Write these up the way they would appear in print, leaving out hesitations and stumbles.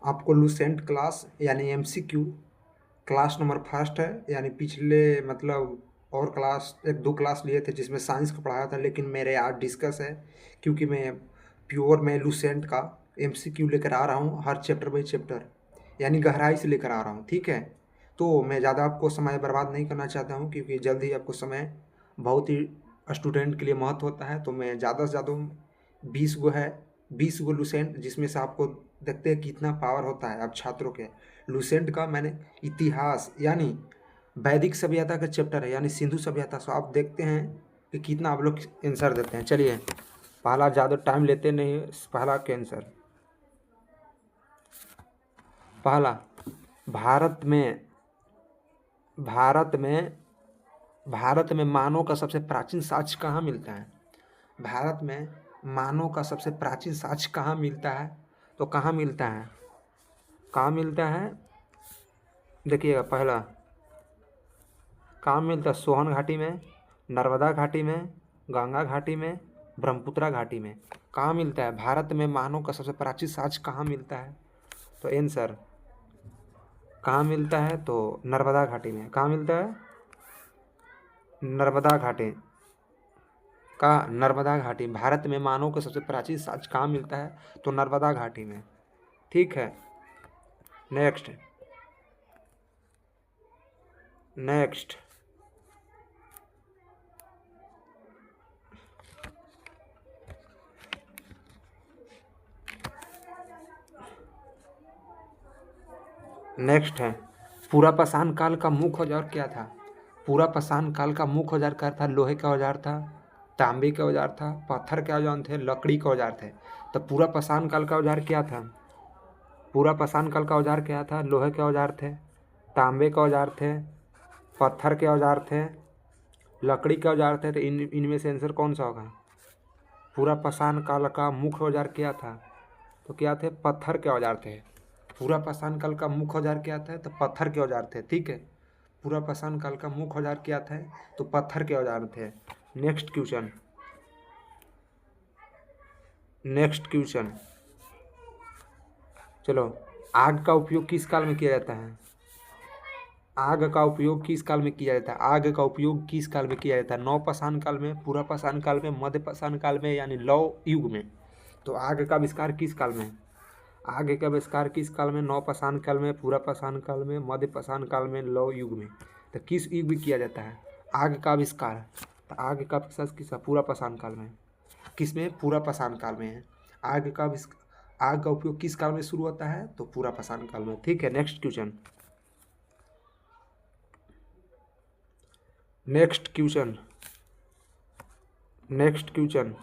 आपको Lucent class यानी MCQ class number first है, यानी पिछले मतलब और क्लास एक दो क्लास लिए थे जिसमें साइंस का पढ़ाया था, लेकिन मेरे आज डिस्कस है क्योंकि मैं लूसेंट का एमसीक्यू लेकर आ रहा हूँ हर चैप्टर बाई चैप्टर, यानी गहराई से लेकर आ रहा हूँ। ठीक है, तो मैं ज़्यादा आपको समय बर्बाद नहीं करना चाहता हूँ क्योंकि जल्द ही आपको समय बहुत ही स्टूडेंट के लिए महत्व होता है। तो मैं ज़्यादा से ज़्यादा 20 गो है, 20 गो लूसेंट, जिसमें से आपको देखते हैं कितना पावर होता है आप छात्रों के। लूसेंट का मैंने इतिहास यानी वैदिक सभ्यता का चैप्टर है, यानी सिंधु सभ्यता। सो आप देखते हैं कि कितना आप लोग आंसर देते हैं। चलिए, पहला ज़्यादा टाइम लेते नहीं, पहला के आंसर। पहला, भारत में भारत में भारत में मानव का सबसे प्राचीन साक्ष्य कहाँ मिलता है? भारत में मानव का सबसे प्राचीन साक्ष्य कहाँ मिलता है? तो कहाँ मिलता है? कहाँ मिलता है? देखिएगा, पहला कहाँ मिलता है? सोहन घाटी में, नर्मदा घाटी में, गंगा घाटी में, ब्रह्मपुत्रा घाटी में। कहाँ मिलता है? भारत में मानव का सबसे प्राचीन साक्ष्य कहाँ मिलता है? तो आंसर कहाँ मिलता है? तो नर्मदा घाटी में। कहाँ मिलता है? नर्मदा घाटी का नर्मदा घाटी। भारत में मानव का सबसे प्राचीन साक्ष्य कहाँ मिलता है? तो नर्मदा घाटी में। ठीक है, नेक्स्ट नेक्स्ट नेक्स्ट है, पूरा पाषाण काल का मुख्य औजार क्या था? पूरा पाषाण काल का मुख्य औजार क्या था? लोहे का औजार था, तांबे का औजार था, पत्थर के औजार थे, लकड़ी के औजार थे। तो पूरा पाषाण काल का औजार क्या था? पूरा पाषाण काल का औजार क्या था? लोहे के औजार थे, तांबे के औजार थे, पत्थर के औजार थे, लकड़ी के औजार थे। तो इनमें से आंसर कौन सा होगा? पूरा पाषाण काल का मुख्य औजार क्या था? तो क्या थे? पत्थर के औजार थे। पूरा पाषाण काल का मुख्य औजार क्या था? तो पत्थर के औजार थे। ठीक है, पूरा पाषाण काल का मुख्य औजार क्या था? तो पत्थर के औजार थे। नेक्स्ट क्वेश्चन नेक्स्ट क्वेश्चन चलो, आग का उपयोग किस काल में किया जाता है? आग का उपयोग किस काल में किया जाता है? आग का उपयोग किस काल में किया जाता है? नवपाषाण काल में, पूरा पाषाण काल में, मध्य पाषाण काल में, यानी लौह युग में। तो आग का आविष्कार किस काल में? आग का आविष्कार किस काल में? नवपाषाण काल में, पूरा पाषाण काल में, मध्य पाषाण काल में, लौह युग में। तो किस युग में किया जाता है आग का आविष्कार? तो आग का आविष्कार किस? पूरा पाषाण काल में। किस में? पूरा पाषाण काल में है। आग का उपयोग किस काल में शुरू होता है? तो पूरा पाषाण काल में। ठीक है, next question next question next question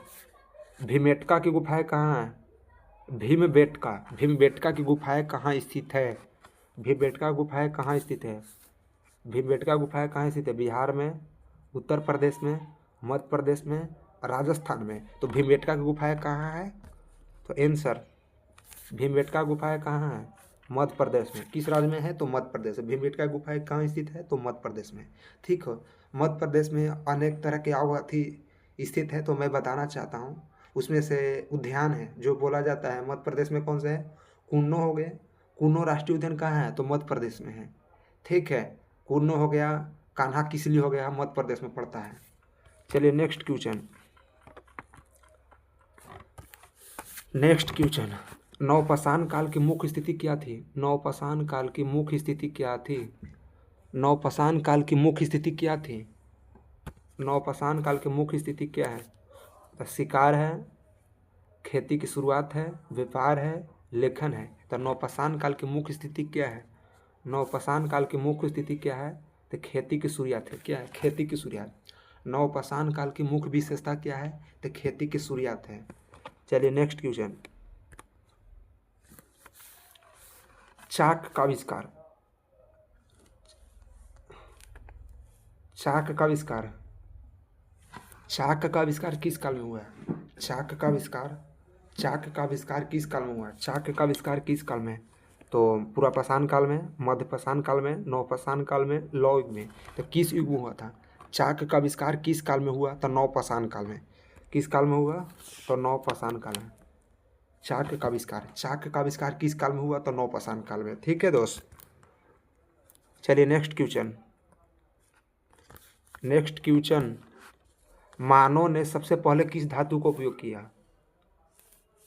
Bhimbetka की गुफाएं कहाँ है? भीमबेटका की गुफाएं कहाँ स्थित है? भीमबेटका गुफाएं कहाँ स्थित है? भीमबेटका गुफाएं कहाँ स्थित है? बिहार में, उत्तर प्रदेश में, मध्य प्रदेश में, राजस्थान में। तो भीमबेटका की गुफाएं कहाँ है? तो आंसर, भीमबेटका गुफाएं कहाँ है? मध्य प्रदेश में। किस राज्य में है? तो मध्य प्रदेश में। भीमबेटका गुफाएं कहाँ स्थित है? तो मध्य प्रदेश में। ठीक हो, मध्य प्रदेश में अनेक तरह के अवधि स्थित है, तो मैं बताना चाहता हूँ। उसमें से उद्यान है जो बोला जाता है मध्य प्रदेश में, कौन सा है? कुन्नो हो गए। कुन्नो राष्ट्रीय उद्यान कहाँ है? तो मध्य प्रदेश में है। ठीक है, कुन्नो हो गया, कान्हा किसली हो गया, मध्य प्रदेश में पड़ता है। चलिए, नेक्स्ट क्वेश्चन नवपाषाण काल की मुख्य स्थिति क्या थी? नवपाषाण काल की मुख्य स्थिति क्या थी? नवपाषाण काल की मुख्य स्थिति क्या थी? नवपाषाण काल की मुख्य स्थिति क्या है? तो शिकार है, खेती की शुरुआत है, व्यापार है, लेखन है। तो नवपाषाण काल की मुख्य स्थिति क्या है? नवपाषाण काल की मुख्य स्थिति क्या है? तो खेती की शुरुआत है। क्या है? खेती की शुरुआत। नवपाषाण काल की मुख्य विशेषता क्या है? तो खेती की शुरुआत है। चलिए, नेक्स्ट क्वेश्चन चाक का आविष्कार। चाक का आविष्कार चाक का आविष्कार किस काल में हुआ है? चाक का आविष्कार किस काल में हुआ है? चाक का आविष्कार किस काल में? तो पूरा पाषाण काल में, मध्य पाषाण काल में, नवपाषाण काल में, लौह युग में। तो किस युग में हुआ था? चाक का आविष्कार किस काल में हुआ? तो नवपाषाण काल में। किस काल में हुआ? तो नवपाषाण काल में। चाक का आविष्कार, चाक का आविष्कार किस काल में हुआ? तो नवपाषाण काल में। ठीक है दोस्त, चलिए नेक्स्ट क्वेश्चन। नेक्स्ट क्वेश्चन, मानव ने सबसे पहले किस धातु का उपयोग किया?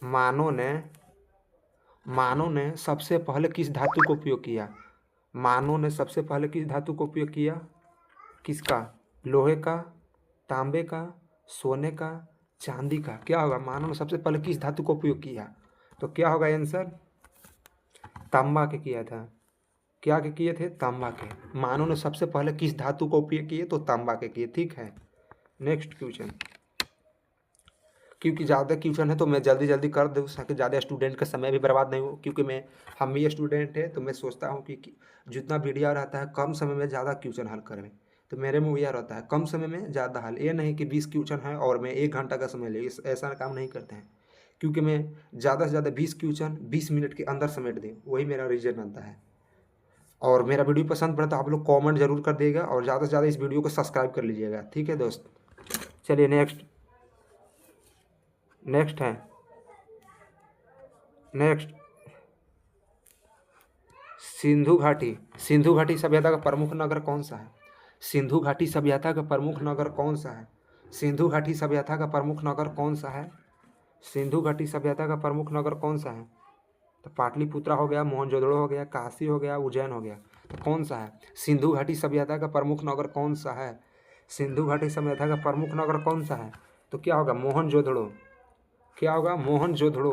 मानव ने सबसे पहले किस धातु का उपयोग किया? मानव ने सबसे पहले किस धातु का उपयोग किया? किसका? लोहे का, तांबे का, सोने का, चांदी का? क्या होगा? मानव ने सबसे पहले किस धातु का उपयोग किया? तो क्या होगा आंसर? तांबा के किया था। क्या के किए थे? तांबा के। मानव ने सबसे पहले किस धातु का उपयोग किए? तो तांबा के किए। ठीक है, नेक्स्ट क्वेश्चन। क्योंकि ज़्यादा क्वेश्चन है तो मैं जल्दी जल्दी कर दूँ ताकि ज़्यादा स्टूडेंट का समय भी बर्बाद नहीं हो, क्योंकि हम भी स्टूडेंट है तो मैं सोचता हूँ कि जितना वीडियो रहता है कम समय में ज़्यादा क्वेश्चन हल करें। तो मेरे में यह रहता है कम समय में ज़्यादा हल। ये नहीं कि 20 क्वेश्चन है और मैं 1 घंटा का समय ले, ऐसा काम नहीं करते हैं। क्योंकि मैं ज़्यादा से ज़्यादा 20 क्वेश्चन 20 मिनट के अंदर समेट दें, वही मेरा रीजन बनता है। और मेरा वीडियो पसंद पड़े तो आप लोग कमेंट जरूर कर देगा और ज़्यादा से ज़्यादा इस वीडियो को सब्सक्राइब कर लीजिएगा। ठीक है दोस्त, चलिए नेक्स्ट है नेक्स्ट सिंधु घाटी सभ्यता का प्रमुख नगर कौन सा है? सिंधु घाटी सभ्यता का प्रमुख नगर कौन सा है? सिंधु घाटी सभ्यता का प्रमुख नगर कौन सा है? सिंधु घाटी सभ्यता का प्रमुख नगर कौन सा है? तो पाटलिपुत्रा हो गया, मोहनजोदड़ो हो गया, काशी हो गया, उज्जैन हो गया। तो कौन सा है? सिंधु घाटी सभ्यता का प्रमुख नगर कौन सा है? सिंधु घाटी सभ्यता का प्रमुख नगर कौन सा है? तो क्या होगा? मोहनजोदड़ो। क्या होगा? मोहनजोदड़ो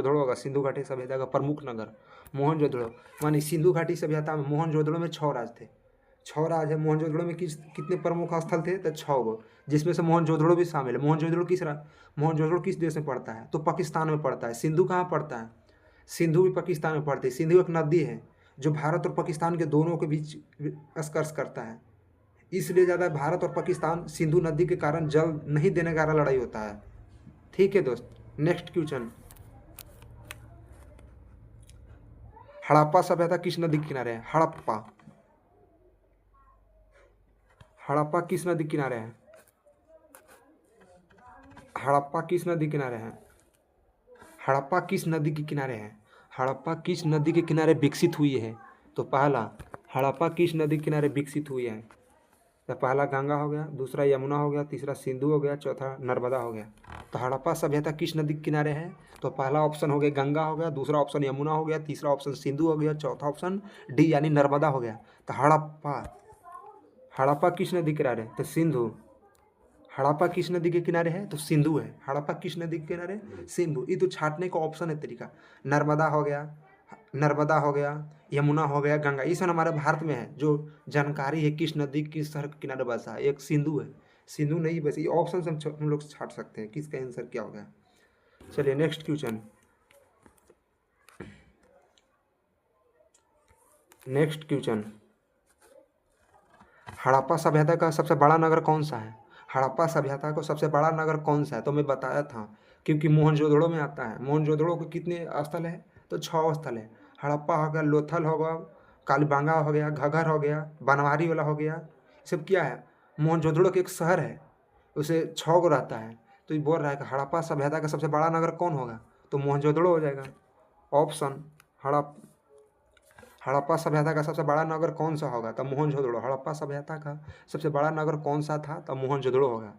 होगा सिंधु घाटी सभ्यता का प्रमुख नगर, मोहनजोदड़ो। मानी सिंधु घाटी सभ्यता में मोहनजोदड़ो में 6 राज थे। 6 राज है। मोहनजोदड़ो में कितने प्रमुख स्थल थे? तो 6 गो, जिसमें से मोहनजोदड़ो भी शामिल है। मोहनजोदड़ो किस देश में पड़ता है? तो पाकिस्तान में पड़ता है। सिंधु कहाँ पड़ता है? सिंधु भी पाकिस्तान में पड़ती है। सिंधु एक नदी है जो भारत और पाकिस्तान के दोनों के बीच स्पर्श करता है। इसलिए ज़्यादा भारत और पाकिस्तान सिंधु नदी के कारण जल नहीं देने का लड़ाई होता है। ठीक है दोस्त, नेक्स्ट क्वेश्चन। हड़प्पा सभ्यता किस नदी के किनारे है? हड़प्पा किस नदी किनारे है? हड़प्पा किस नदी किनारे है? हड़प्पा किस नदी के किनारे है? हड़प्पा किस नदी के किनारे विकसित हुई है? तो पहला, हड़प्पा किस नदी के किनारे विकसित हुई है? तो पहला गंगा हो गया, दूसरा यमुना हो गया, तीसरा सिंधु हो गया, चौथा नर्मदा हो गया। तो हड़प्पा सभ्यता किस नदी के किनारे है? तो पहला ऑप्शन हो गया गंगा हो गया, दूसरा ऑप्शन यमुना हो गया, तीसरा ऑप्शन सिंधु हो गया, चौथा ऑप्शन डी यानी नर्मदा हो गया। तो हड़प्पा किस नदी के किनारे? तो सिंधु। हड़प्पा किस नदी के किनारे है? तो सिंधु है। हड़प्पा किस नदी के किनारे? सिंधु। ये तो छाटने का ऑप्शन है तरीका। नर्मदा हो गया, यमुना हो गया, गंगा, ये सब हमारे भारत में है। जो जानकारी है किस नदी किस शहर के किनारे बसा है, एक सिंधु है। सिंधु नहीं बस, ये ऑप्शन से हम लोग छाट सकते हैं किसका आंसर क्या होगा। चलिए नेक्स्ट क्वेश्चन। हड़प्पा सभ्यता का सबसे बड़ा नगर कौन सा है? हड़प्पा सभ्यता को सबसे बड़ा नगर कौन सा है? तो मैं बताया था, क्योंकि मोहनजोदड़ो में आता है। मोहनजोदड़ो के कितने स्थल है? तो 6 स्थल है। हड़प्पा हो गया, लोथल हो गया, कालीबांगा हो गया, घगर हो गया, बनवारी वाला हो गया। सब क्या है? मोहनजोदड़ो के एक शहर है, उसे 6 गो रहता है। तो ये बोल रहा है कि हड़प्पा सभ्यता का सबसे बड़ा नगर कौन होगा? तो मोहनजोदड़ो हो जाएगा ऑप्शन। हड़प्पा सभ्यता का सबसे बड़ा नगर कौन सा होगा? तो मोहनजोदड़ो। हड़प्पा सभ्यता का सबसे बड़ा नगर कौन सा था? तो मोहनजोदड़ो होगा।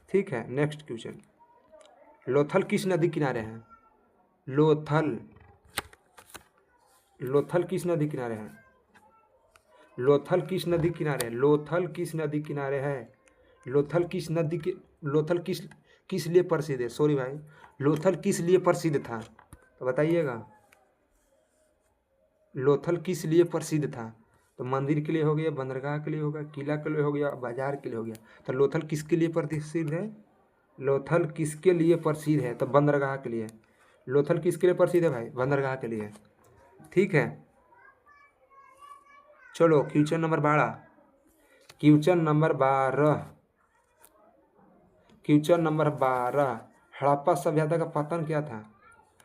ठीक है, नेक्स्ट क्वेश्चन। लोथल किस नदी किनारे है? लोथल किस नदी किनारे है? लोथल किस नदी किनारे है? लोथल किस नदी किनारे है? लोथल किस लिए प्रसिद्ध है? सॉरी भाई, लोथल किस लिए प्रसिद्ध था? तो बताइएगा, लोथल किस लिए प्रसिद्ध था? तो मंदिर के लिए हो गया, बंदरगाह के लिए होगा, किला के लिए हो गया, बाजार के लिए हो गया। तो लोथल किसके लिए प्रसिद्ध है? लोथल किसके लिए प्रसिद्ध है? तो बंदरगाह के लिए। लोथल किसके लिए प्रसिद्ध है भाई? बंदरगाह के लिए। ठीक है, चलो question number 12। Question number 12। Harappa सभ्यता का पतन क्या था?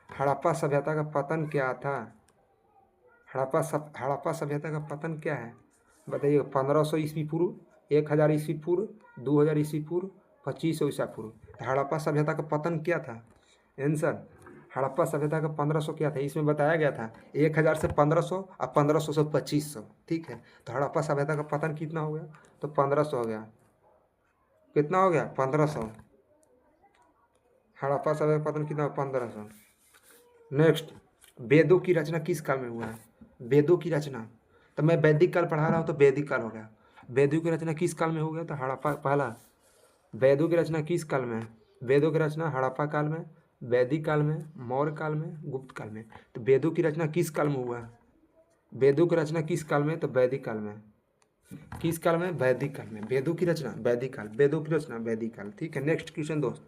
हड़प्पा सभ्यता का पतन क्या था? हड़प्पा सभ्यता का पतन क्या है? बताइए। 1500 ईस्वी पूर्व, 1000 ईस्वी पूर्व, 2000 ईस्वी पूर्व, 2500 ईसा पूर्व। हड़प्पा सभ्यता का पतन क्या था? आंसर, हड़प्पा सभ्यता का 1500 क्या था, इसमें बताया गया था 1000 से 1500 और 1500 से 2500। ठीक है, तो हड़प्पा सभ्यता का पतन कितना हो गया, तो 1500 हो गया। कितना हो गया, 1500। हड़प्पा सभ्यता का पतन कितना, 1500। नेक्स्ट, वेदों की रचना किस काल में हुआ है, वेदों की रचना, तो मैं वैदिक काल पढ़ा रहा हूँ तो वैदिक काल हो गया। वेदों की रचना किस काल में हो गया, तो हड़प्पा, पहला वेदों की रचना किस काल में, वेदों की रचना हड़प्पा काल में, वैदिक काल में, मौर्य काल में, गुप्त काल में। तो वेदों की रचना किस काल में हुआ, वेदों की रचना किस काल में, तो वैदिक काल में। किस काल में, वैदिक काल में। वेदों की रचना वैदिक काल, वेदों की रचना वैदिक काल। ठीक है, नेक्स्ट क्वेश्चन दोस्त।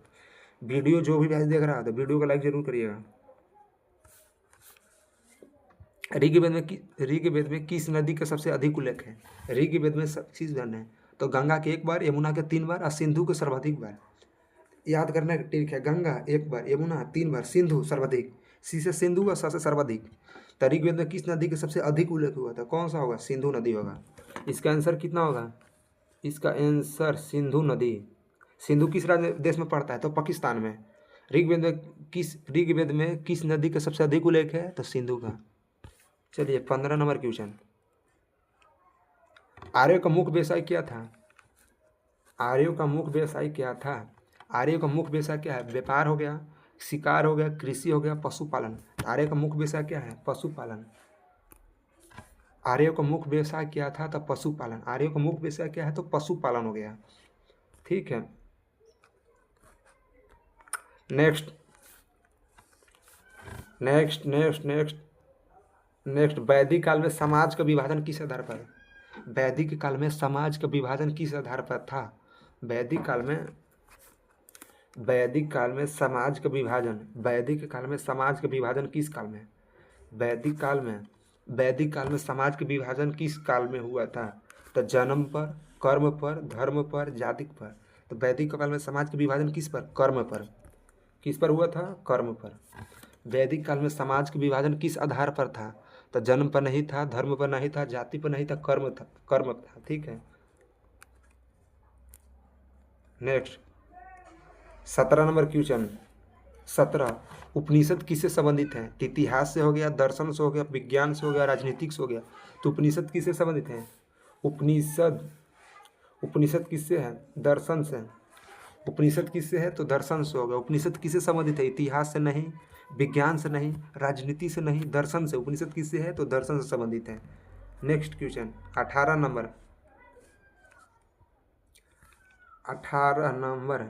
वीडियो जो भी भाई देख रहा है तो वीडियो को लाइक जरूर करिएगा। ऋग्वेद में किस नदी का सबसे अधिक उल्लेख है, ऋग्वेद में किस धन है, तो गंगा के 1 बार, यमुना के 3 बार और सिंधु के सर्वाधिक बार। याद करना ठीक है, गंगा 1 बार, यमुना 3 बार, सिंधु सर्वाधिक, सी से सिंधु और स से सर्वाधिक। तो ऋग्वेद में किस नदी के सबसे अधिक उल्लेख हुआ था, कौन सा होगा, सिंधु नदी होगा। इसका आंसर कितना होगा, इसका आंसर सिंधु नदी। सिंधु किस राज्य देश में पड़ता है, तो पाकिस्तान में। ऋग्वेद में किस नदी का सबसे अधिक उल्लेख है, तो सिंधु का। चलिए 15 नंबर क्वेश्चन। आर्यों का मुख्य व्यवसाय क्या था, आर्यों का मुख्य व्यवसाय क्या था, आर्यों का मुख्य व्यवसाय क्या है, व्यापार हो गया, शिकार हो गया, कृषि हो गया, पशुपालन। आर्यों का मुख्य व्यवसाय क्या है, पशुपालन। आर्यों का मुख्य व्यवसाय क्या था, तो पशुपालन। आर्यों का मुख्य व्यवसाय क्या है, तो पशुपालन हो गया। ठीक है, next next next next next वैदिक काल में समाज का विभाजन किस आधार पर, वैदिक काल में समाज का विभाजन किस आधार पर था, वैदिक काल में, वैदिक काल में समाज का विभाजन, वैदिक काल में समाज का विभाजन किस काल में, वैदिक काल में, वैदिक काल में समाज का विभाजन किस काल में हुआ था, तो जन्म पर, कर्म पर, धर्म पर, जाति पर। तो वैदिक काल में समाज का विभाजन किस पर, कर्म पर। किस पर हुआ था, कर्म पर। वैदिक काल में समाज का विभाजन किस आधार पर था, तो जन्म पर नहीं था, धर्म पर नहीं था, जाति पर नहीं था, कर्म था, कर्म था। ठीक है, नेक्स्ट 17 नंबर क्वेश्चन। 17, उपनिषद किससे संबंधित है, इतिहास से हो गया, दर्शन से हो गया, विज्ञान से हो गया, राजनीतिक से हो गया। तो उपनिषद किससे संबंधित है, उपनिषद, उपनिषद किससे है, दर्शन से। उपनिषद किससे है, तो दर्शन से हो गया। उपनिषद किससे संबंधित है, इतिहास से नहीं, विज्ञान से नहीं, राजनीति से नहीं, दर्शन से। उपनिषद किससे है, तो दर्शन से संबंधित है। नेक्स्ट क्वेश्चन 18 नंबर, 18 नंबर,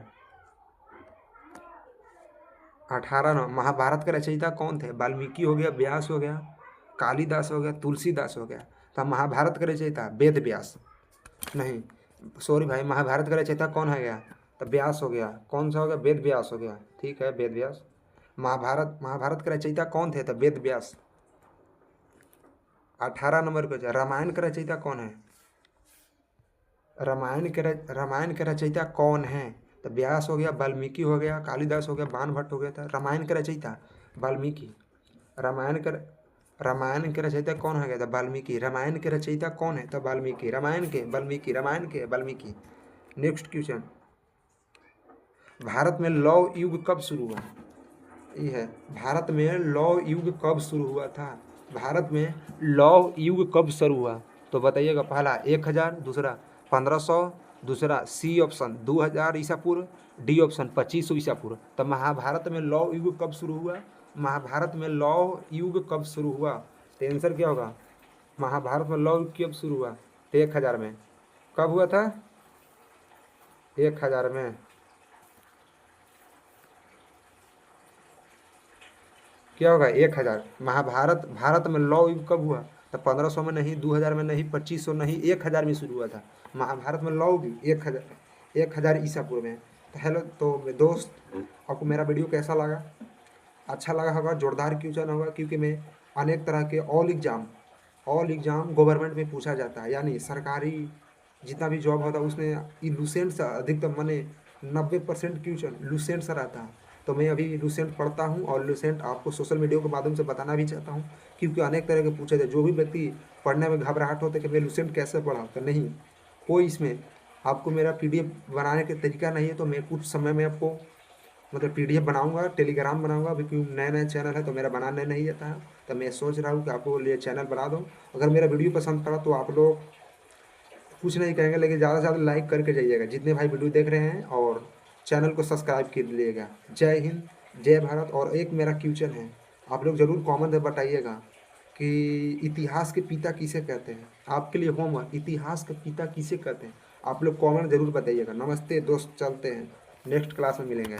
18 नंबर। महाभारत का रचयिता कौन थे, वाल्मीकि हो गया, व्यास हो गया, कालिदास हो गया, तुलसीदास हो गया। तो महाभारत का रचयिता वेद व्यास, नहीं सॉरी भाई, महाभारत का रचयिता कौन है गया, तो व्यास हो गया। कौन सा हो गया, वेद व्यास हो गया। ठीक है, वेद व्यास। महाभारत का रचयिता कौन थे, तो वेद व्यास। 18 नंबर को, रामायण का रचयिता कौन है, रामायण के रचयिता कौन है, तो व्यास हो गया, वाल्मीकि हो गया, कालिदास हो गया, बाण भट्ट हो गया था। रामायण के रचयिता वाल्मीकि। रामायण का, रामायण के रचयिता कौन है गया था, वाल्मीकि। रामायण के रचयिता कौन है, तो वाल्मीकि। रामायण के वाल्मीकि, रामायण के वाल्मीकि। नेक्स्ट क्वेश्चन, भारत में लौह युग कब शुरू हुआ, ये है, भारत में लौह युग कब शुरू हुआ था, भारत में लौह युग कब शुरू हुआ, तो बताइएगा। पहला 1000, दूसरा 1500, दूसरा सी ऑप्शन 2000 ईसा पूर्व, डी ऑप्शन 2500 ईसा पूर्व। तो महाभारत में लौह युग कब शुरू हुआ, महाभारत में लौह युग कब शुरू हुआ, तो आंसर क्या होगा, महाभारत में लौह युग कब शुरू हुआ, तो 1000 में। कब हुआ था, 1000 में। क्या होगा, 1000। महाभारत, भारत में लौह युग कब हुआ, तो 1500 में नहीं, 2000 में नहीं, 2500 नहीं, 1000 में शुरू हुआ था महाभारत में लौह युग। 1000 ईसा पूर्व में। तो हेलो, तो दोस्त आपको मेरा वीडियो कैसा लगा, अच्छा लगा होगा, जोरदार क्वेश्चन होगा, क्योंकि मैं अनेक तरह के ऑल एग्ज़ाम गवर्नमेंट में पूछा जाता है, यानी सरकारी जितना भी जॉब होता है उसमें ये लूसेंट से अधिकतम माने 90% क्वेश्चन लूसेंट से रहता है। तो मैं अभी लूसेंट पढ़ता हूँ और लूसेंट आपको सोशल मीडिया के माध्यम से बताना भी चाहता हूँ, क्योंकि अनेक तरह के पूछे थे। जो भी व्यक्ति पढ़ने में घबराहट होता है कि मैं लूसेंट कैसे पढ़ा, तो नहीं, कोई इसमें आपको मेरा PDF बनाने का तरीका नहीं है। तो मैं कुछ समय में आपको मतलब PDF बनाऊंगा, टेलीग्राम बनाऊंगा अभी, क्योंकि नया नया चैनल है तो मेरा बनाने नहीं आता है। तो मैं सोच रहा हूँ कि आपको लिए चैनल बना दूँ। अगर मेरा वीडियो पसंद पड़ा तो आप लोग कुछ नहीं कहेंगे, लेकिन ज़्यादा से ज़्यादा लाइक करके जाइएगा जितने भाई वीडियो देख रहे हैं, और चैनल को सब्सक्राइब कर लीजिएगा। जय हिंद, जय भारत। और एक मेरा क्वेश्चन है, आप लोग ज़रूर कमेंट में बताइएगा कि इतिहास के पिता किसे कहते हैं। आपके लिए होमवर्क, इतिहास के पिता किसे कहते हैं, आप लोग कमेंट जरूर बताइएगा। नमस्ते दोस्त, चलते हैं, नेक्स्ट क्लास में मिलेंगे।